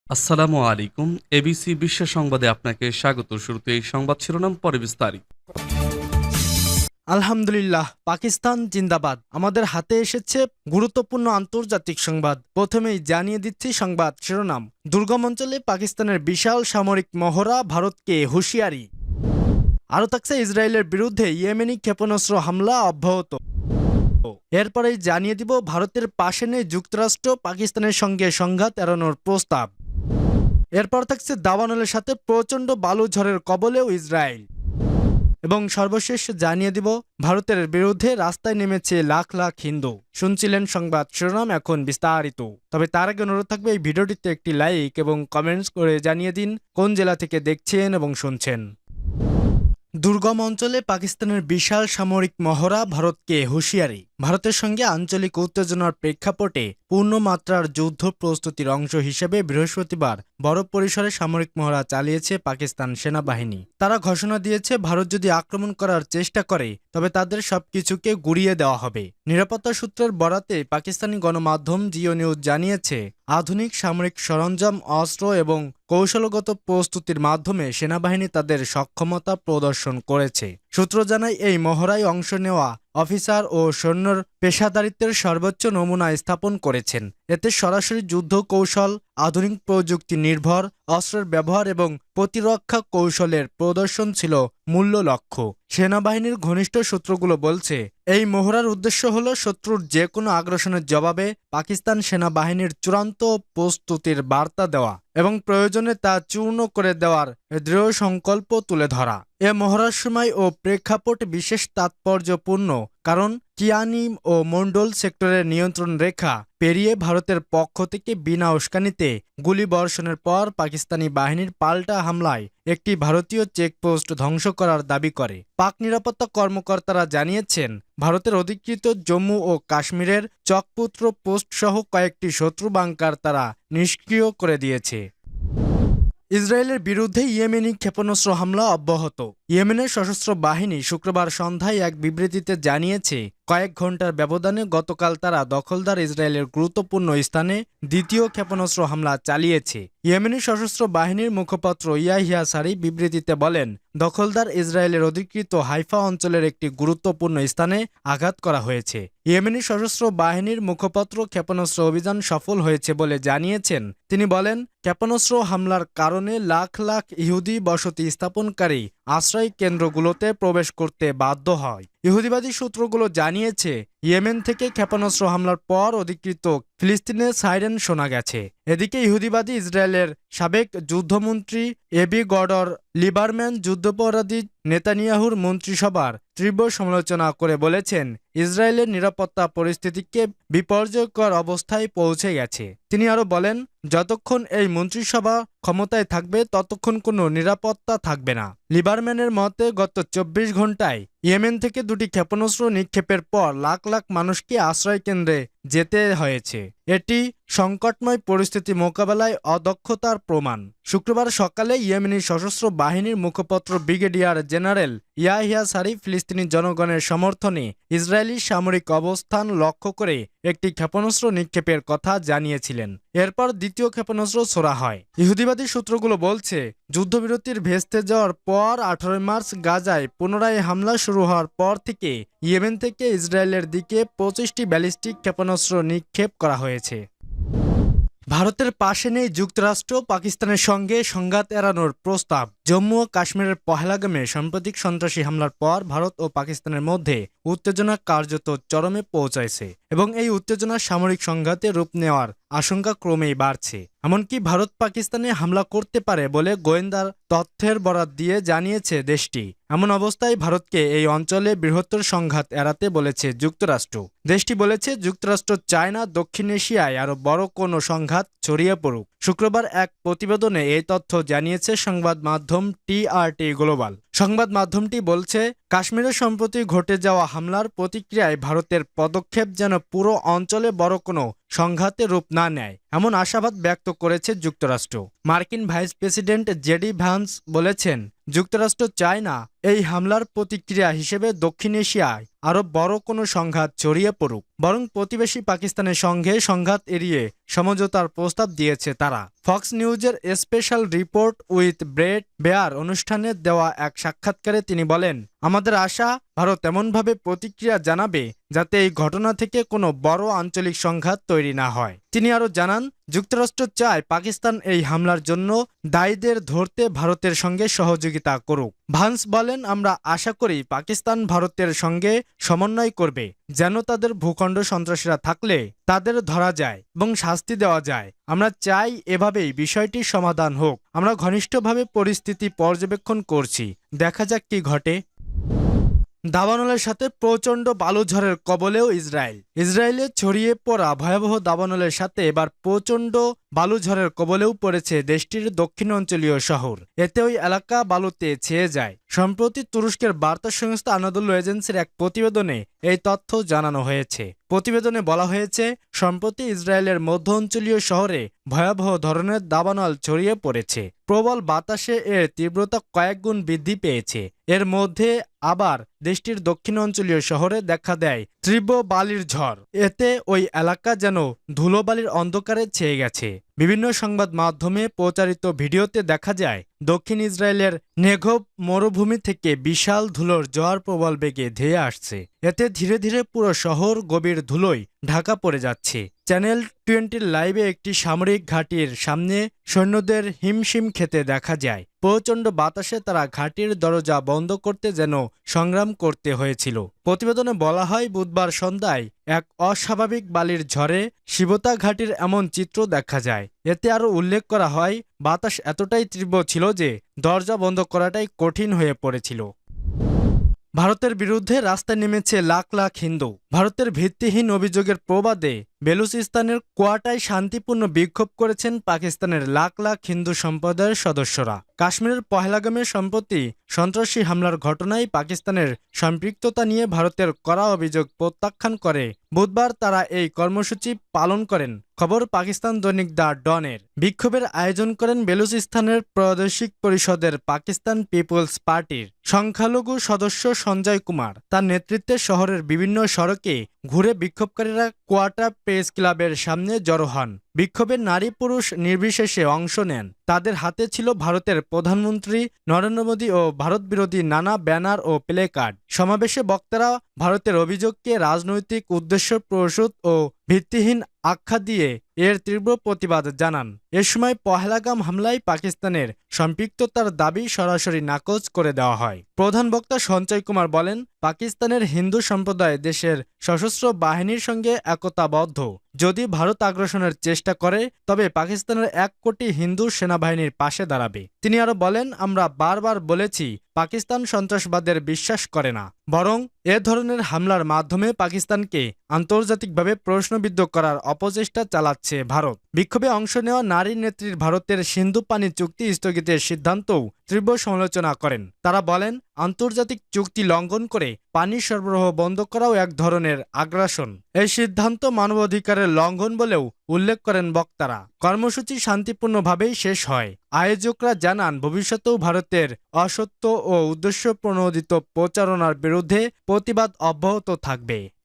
আসসালামু আলাইকুম। এবিসি বিশ্ব সংবাদে আপনাকে স্বাগত। শুরুতে এই সংবাদ শিরোনাম, পরে বিস্তারিত। আলহামদুলিল্লাহ, পাকিস্তান জিন্দাবাদ। আমাদের হাতে এসেছে গুরুত্বপূর্ণ আন্তর্জাতিক সংবাদ। প্রথমেই জানিয়ে দিচ্ছি সংবাদ শিরোনাম। দুর্গম অঞ্চলে পাকিস্তানের বিশাল সামরিক মহড়া, ভারতকে হুঁশিয়ারি। আরও থাকছে ইসরায়েলের বিরুদ্ধে ইয়েমেনি ক্ষেপণাস্ত্র হামলা অব্যাহত। এরপরেই জানিয়ে দিব ভারতের পাশে নেই যুক্তরাষ্ট্র, পাকিস্তানের সঙ্গে সংঘাত এড়ানোর প্রস্তাব। এরপর থাকছে দাবানলের সাথে প্রচণ্ড বালু ঝড়ের কবলেও ইসরায়েল। এবং সর্বশেষ জানিয়ে দিব ভারতের বিরুদ্ধে রাস্তায় নেমেছে লাখ লাখ হিন্দু। শুনছিলেন সংবাদ শিরোনাম, এখন বিস্তারিত। তবে তার আগে অনুরোধ থাকবে এই ভিডিওটিতে একটি লাইক এবং কমেন্টস করে জানিয়ে দিন কোন জেলা থেকে দেখছেন এবং শুনছেন। দুর্গম অঞ্চলে পাকিস্তানের বিশাল সামরিক মহড়া, ভারতকে হুঁশিয়ারি। ভারতের সঙ্গে আঞ্চলিক উত্তেজনার প্রেক্ষাপটে পূর্ণমাত্রার যুদ্ধ প্রস্তুতির অংশ হিসেবে বৃহস্পতিবার বড় পরিসরে সামরিক মহড়া চালিয়েছে পাকিস্তান সেনাবাহিনী। তারা ঘোষণা দিয়েছে, ভারত যদি আক্রমণ করার চেষ্টা করে তবে তাদের সবকিছুকে গুড়িয়ে দেওয়া হবে। নিরাপত্তা সূত্রের বরাতে পাকিস্তানি গণমাধ্যম জিও নিউজ জানিয়েছে, আধুনিক সামরিক সরঞ্জাম, অস্ত্র এবং কৌশলগত প্রস্তুতির মাধ্যমে সেনাবাহিনী তাদের সক্ষমতা প্রদর্শন করেছে। সূত্র জানায়, এই মহড়ায় অংশ নেওয়া অফিসার ও সৈন্যর পেশাদারিত্বের সর্বোচ্চ নমুনা স্থাপন করেছেন। এতে সরাসরি যুদ্ধ কৌশল, আধুনিক প্রযুক্তি নির্ভর অস্ত্রের ব্যবহার এবং প্রতিরক্ষা কৌশলের প্রদর্শন ছিল মূল্য লক্ষ্য। সেনাবাহিনীর ঘনিষ্ঠ সূত্রগুলো বলছে, এই মহড়ার উদ্দেশ্য হল শত্রুর যে কোনো আগ্রাসনের জবাবে পাকিস্তান সেনাবাহিনীর চূড়ান্ত প্রস্তুতির বার্তা দেওয়া এবং প্রয়োজনে তা চূর্ণ করে দেওয়ার দৃঢ় সংকল্প তুলে ধরা। এ মহড়ার সময় ও প্রেক্ষাপট বিশেষ তাৎপর্যপূর্ণ, কারণ কিয়ানি ও মন্ডল সেক্টরের নিয়ন্ত্রণ রেখা পেরিয়ে ভারতের পক্ষ থেকে বিনা উস্কানিতে গুলিবর্ষণের পর পাকিস্তানি বাহিনীর পাল্টা হামলায় একটি ভারতীয় চেকপোস্ট ধ্বংস করার দাবি করে। পাক নিরাপত্তা কর্মকর্তারা জানিয়েছেন, ভারতের অধিকৃত জম্মু ও কাশ্মীরের চকপুত্র পোস্ট সহ কয়েকটি শত্রু বাংকার তারা নিষ্ক্রিয় করে দিয়েছে। ইসরায়েলের বিরুদ্ধে ইয়েমেনি ক্ষেপণাস্ত্র হামলা অব্যাহত। ইয়েমেনের সশস্ত্র বাহিনী শুক্রবার সন্ধ্যায় এক বিবৃতিতে জানিয়েছে, কয়েক ঘন্টার ব্যবধানে গতকাল তারা দখলদার ইসরায়েলের গুরুত্বপূর্ণ স্থানে দ্বিতীয় ক্ষেপণাস্ত্র হামলা চালিয়েছে। ইয়েমেনি সশস্ত্র বাহিনীর মুখপাত্র ইয়াহিয়া সারি বিবৃতিতে বলেন, দখলদার ইসরায়েলের অধিকৃত হাইফা অঞ্চলের একটি গুরুত্বপূর্ণ স্থানে আঘাত করা হয়েছে। ইয়েমেনি সশস্ত্র বাহিনীর মুখপাত্র ক্ষেপণাস্ত্র অভিযান সফল হয়েছে বলে জানিয়েছেন। তিনি বলেন, ক্ষেপণাস্ত্র হামলার কারণে লাখ লাখ ইহুদি বসতি স্থাপনকারী আশ্রয় কেন্দ্রগুলোতে প্রবেশ করতে বাধ্য হয়। ইহুদিবাদী সূত্রগুলো জানিয়েছে, ইয়েমেন থেকে ক্ষেপণাস্ত্র হামলার পর অধিকৃত ফিলিস্তিনে সাইরেন শোনা গেছে। এদিকে ইহুদিবাদী ইসরায়েলের সাবেক যুদ্ধমন্ত্রী এবি গডর লিবারম্যান যুদ্ধাপরাধী নেতানিয়াহুর মন্ত্রিসভার তীব্র সমালোচনা করে বলেছেন, ইসরায়েলের নিরাপত্তা পরিস্থিতিকে বিপর্যয়কর অবস্থায় পৌঁছে গেছে। তিনি আরও বলেন, যতক্ষণ এই মন্ত্রিসভা ক্ষমতায় থাকবে ততক্ষণ কোনো নিরাপত্তা থাকবে না। লিবারম্যানের মতে, গত ২৪ ঘন্টায় ইয়েমেন থেকে দুটি ক্ষেপণাস্ত্র নিক্ষেপের পর লাখ লাখ মানুষকে আশ্রয়কেন্দ্রে যেতে হয়েছে। এটি সংকটময় পরিস্থিতি মোকাবেলায় অদক্ষতার প্রমাণ। শুক্রবার সকালে ইয়েমেনি সশস্ত্র বাহিনীর মুখপাত্র ব্রিগেডিয়ার জেনারেল ইয়াহিয়া সারি ফিলিস্তিনি জনগণের সমর্থনে ইসরায়েলি সামরিক অবস্থান লক্ষ্য করে একটি ক্ষেপণাস্ত্র নিক্ষেপের কথা জানিয়েছিলেন। এরপর দ্বিতীয় ক্ষেপণাস্ত্র ছোড়া হয়। ইহুদিবাদী সূত্রগুলো বলছে, যুদ্ধবিরতির ভেস্তে যাওয়ার পর ১৮ মার্চ গাজায় পুনরায় হামলা শুরু হওয়ার পর থেকে ইয়েমেন থেকে ইসরায়েলের দিকে ২৫টি ব্যালিস্টিক ক্ষেপণাস্ত্র নিক্ষেপ করা হয়েছে। ভারতের পাশে নেই যুক্তরাষ্ট্র, পাকিস্তানের সঙ্গে সংঘাত এড়ানোর প্রস্তাব। জম্মু ও কাশ্মীরের পহেলগামে সাম্প্রতিক সন্ত্রাসী হামলার পর ভারত ও পাকিস্তানের মধ্যে উত্তেজনা কার্যত চরমে পৌঁছাইছে এবং এই উত্তেজনা সামরিক সংঘাতে রূপ নেওয়ার আশঙ্কা ক্রমেই বাড়ছে। এমনকি ভারত পাকিস্তানে হামলা করতে পারে বলে গোয়েন্দার তথ্যের বরাত দিয়ে জানিয়েছে দেশটি। এমন অবস্থায় ভারতকে এই অঞ্চলে বৃহত্তর সংঘাত এড়াতে বলেছে যুক্তরাষ্ট্র। দেশটি বলেছে, যুক্তরাষ্ট্র চায় না দক্ষিণ এশিয়ায় আরও বড় কোনো সংঘাত ছড়িয়ে পড়ুক। শুক্রবার এক প্রতিবেদনে এই তথ্য জানিয়েছে সংবাদ মাধ্যম টিআরটি গ্লোবাল। সংবাদ মাধ্যমটি বলছে, কাশ্মীরে সম্প্রতি ঘটে যাওয়া হামলার প্রতিক্রিয়ায় ভারতের পদক্ষেপ যেন পুরো অঞ্চলে বড় কোনো সংঘাতে রূপ না নেয়, এমন আশাবাদ ব্যক্ত করেছে যুক্তরাষ্ট্র। মার্কিন ভাইস প্রেসিডেন্ট জেডি ভ্যান্স বলেছেন, যুক্তরাষ্ট্র চায় না এই হামলার প্রতিক্রিয়া হিসেবে দক্ষিণ এশিয়ায় আরও বড় কোনো সংঘাত ছড়িয়ে পড়ুক, বরং প্রতিবেশী পাকিস্তানের সঙ্গে সংঘাত এড়িয়ে সমঝোতার প্রস্তাব দিয়েছে তারা। ফক্স নিউজের special report with Bret Baier অনুষ্ঠানে দেওয়া এক সাক্ষাৎকারে তিনি বলেন, আমাদের আশা ভারত এমনভাবে প্রতিক্রিয়া জানাবে যাতে এই ঘটনা থেকে কোনো বড় আঞ্চলিক সংঘাত তৈরি না হয়। তিনি আরও জানান, যুক্তরাষ্ট্র চায় পাকিস্তান এই হামলার জন্য দায়ীদের ধরতে ভারতের সঙ্গে সহযোগিতা করুক। ভান্স বলেন, আমরা আশা করি পাকিস্তান ভারতের সঙ্গে সমন্বয় করবে যেন তাদের ভূখণ্ড সন্ত্রাসীরা থাকলে তাদের ধরা যায় এবং শাস্তি দেওয়া যায়। আমরা চাই এভাবেই বিষয়টির সমাধান হোক। আমরা ঘনিষ্ঠভাবে পরিস্থিতি পর্যবেক্ষণ করছি, দেখা যাক কি ঘটে। দাবানলের সাথে প্রচণ্ড বালুঝড়ের কবলেও ইসরায়েলে ছড়িয়ে পড়া ভয়াবহ দাবানলের সাথে এবার প্রচণ্ড বালুঝড়ের কবলেও পড়েছে দেশটির দক্ষিণ অঞ্চলীয় শহর। এতে ওই এলাকা বালুতে ছেয়ে যায়। সম্প্রতি তুরস্কের বার্তা সংস্থা আনাদোলু এজেন্সির এক প্রতিবেদনে এই তথ্য জানানো হয়েছে। প্রতিবেদনে বলা হয়েছে, সম্প্রতি ইসরায়েলের মধ্য অঞ্চলীয় শহরে ভয়াবহ ধরনের দাবানল ছড়িয়ে পড়েছে। প্রবল বাতাসে এর তীব্রতা কয়েক গুণ বৃদ্ধি পেয়েছে। এর মধ্যে আবার দেশটির দক্ষিণ অঞ্চলীয় শহরে দেখা দেয় তীব্র বালির ঝড়। এতে ওই এলাকা যেন ধুলোবালির অন্ধকারে ছেয়ে গেছে। বিভিন্ন সংবাদ মাধ্যমে প্রচারিত ভিডিওতে দেখা যায় দক্ষিণ ইসরায়েলের নেঘব মরুভূমি থেকে বিশাল ধুলোর জোয়ার প্রবল বেগে ধেয়ে আসছে। এতে ধীরে ধীরে পুরো শহর গভীর ধুলোয় ঢাকা পড়ে যাচ্ছে। চ্যানেল 20 লাইভে একটি সামরিক ঘাঁটির সামনে সৈন্যদের হিমশিম খেতে দেখা যায়। প্রচণ্ড বাতাসে তারা ঘাঁটির দরজা বন্ধ করতে যেন সংগ্রাম করতে হয়েছিল। প্রতিবেদনে বলা হয়, বুধবার সন্ধ্যায় এক অস্বাভাবিক বালির ঝড়ে শিবতা ঘাঁটির এমন চিত্র দেখা যায়। এতে আরও উল্লেখ করা হয়, বাতাস এতটাই তীব্র ছিল যে দরজা বন্ধ করাটাই কঠিন হয়ে পড়েছিল। ভারতের বিরুদ্ধে রাস্তায় নেমেছে লাখ লাখ হিন্দু। ভারতের ভিত্তিহীন অভিযোগের প্রবাদে বেলুচিস্তানের কোয়াটায় শান্তিপূর্ণ বিক্ষোভ করেছেন পাকিস্তানের লাখ লাখ হিন্দু সম্প্রদায়ের সদস্যরা। কাশ্মীরের পহেলগামে সম্প্রতি সন্ত্রাসী হামলার ঘটনায় পাকিস্তানের সম্পৃক্ততা নিয়ে ভারতের করা অভিযোগ প্রত্যাখ্যান করে বুধবার তারা এই কর্মসূচি পালন করেন। খবর পাকিস্তান দৈনিক দ্য ডনের। বিক্ষোভের আয়োজন করেন বেলুচিস্তানের প্রাদেশিক পরিষদের পাকিস্তান পিপলস পার্টির সংখ্যালঘু সদস্য সঞ্জয় কুমার। তার নেতৃত্বে শহরের বিভিন্ন সড়কে ঘুরে বিক্ষোভকারীরা কোয়াটা প্রেস ক্লাবের সামনে জড়ো হন। বিক্ষোভে নারী পুরুষ নির্বিশেষে অংশ নেন। তাদের হাতে ছিল ভারতের প্রধানমন্ত্রী নরেন্দ্র মোদী ও ভারত বিরোধী নানা ব্যানার ও প্লে কার্ড। সমাবেশে বক্তারা ভারতের অভিযোগকে রাজনৈতিক উদ্দেশ্য প্রসূত ও ভিত্তিহীন আখ্যা দিয়ে এর তীব্র প্রতিবাদ জানান। এ সময় পহেলগাম হামলায় পাকিস্তানের সম্পৃক্ততার দাবি সরাসরি নাকচ করে দেওয়া হয়। প্রধান বক্তা সঞ্জয় কুমার বলেন, পাকিস্তানের হিন্দু সম্প্রদায় দেশের সশস্ত্র বাহিনীর সঙ্গে একতাবদ্ধ। যদি ভারত আগ্রাসনের চেষ্টা করে তবে পাকিস্তানের 1 কোটি হিন্দু সেনাবাহিনীর পাশে দাঁড়াবে। তিনি আরো বলেন, আমরা বারবার বলেছি পাকিস্তান সন্ত্রাসবাদের বিশ্বাস করে না, বরং এ ধরনের হামলার মাধ্যমে পাকিস্তানকে আন্তর্জাতিকভাবে প্রশ্নবিদ্ধ করার অপচেষ্টা চালাচ্ছে ভারত। বিক্ষোভে অংশ নেওয়া নারী নেত্রীর ভারতের সিন্ধু পানি চুক্তি স্থগিতের সিদ্ধান্তও তীব্র সমালোচনা করেন। তারা বলেন, আন্তর্জাতিক চুক্তি লঙ্ঘন করে পানি সরবরাহ বন্ধ করাও এক ধরনের আগ্রাসন। এই সিদ্ধান্ত মানবাধিকারের লঙ্ঘন বলেও উল্লেখ করেন বক্তারা। কর্মসূচি শান্তিপূর্ণভাবেই শেষ হয়। আয়োজকরা জানান, ভবিষ্যতেও ভারতের অসত্য ও উদ্দেশ্যপ্রণোদিত প্রচারণার বিরুদ্ধে প্রতিবাদ অব্যাহত থাকবে।